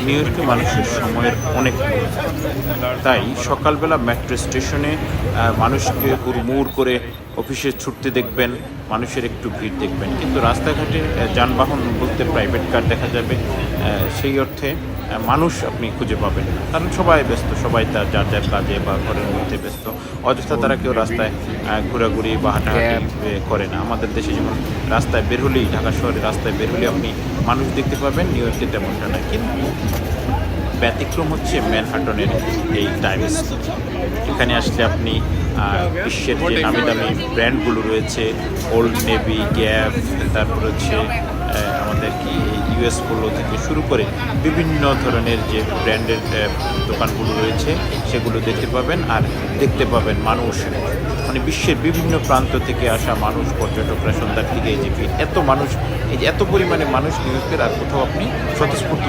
New ইয়র্কে মানুষের সময়ের অনেক মূল্য। তাই সকালবেলা মেট্রো স্টেশনে মানুষকে হুড়মুড় করে অফিসে ছুটতে দেখবেন, মানুষের একটু ভিড় দেখবেন, কিন্তু রাস্তাঘাটে যানবাহন বলতে প্রাইভেট কার দেখা যাবে, সেই অর্থে মানুষ আপনি খুঁজে পাবেন না, কারণ সবাই ব্যস্ত, সবাই তার যার যার কাজে বা ঘরের মধ্যে ব্যস্ত। অযথা তারা কেউ রাস্তায় ঘোরাঘুরি বা হাঁটাহাঁটি করে না। আমাদের দেশে যেমন রাস্তায় বের হলেই, ঢাকা শহরে রাস্তায় বের হলে আপনি মানুষ দেখতে পাবেন, নিউ ইয়র্কে তেমনটা নয়। কিন্তু ব্যতিক্রম হচ্ছে ম্যানহাটনের এই টাইমস। এখানে আসলে আপনি বিশ্বের যে নামি দামি ব্র্যান্ডগুলো রয়েছে, ওল্ড নেভি, গ্যাপ, তারপর হচ্ছে আমাদের কি ইউএস পোলো থেকে শুরু করে বিভিন্ন ধরনের যে ব্র্যান্ডের দোকানগুলো রয়েছে সেগুলো দেখতে পাবেন। আর দেখতে পাবেন মানুষ, মানে বিশ্বের বিভিন্ন প্রান্ত থেকে আসা মানুষ, পর্যটকরা সন্ধ্যার দিকে এই যে এত মানুষ, এই যে এত পরিমাণে মানুষ নিউ ইয়র্কের আর কোথাও আপনি স্বতঃস্ফূর্ত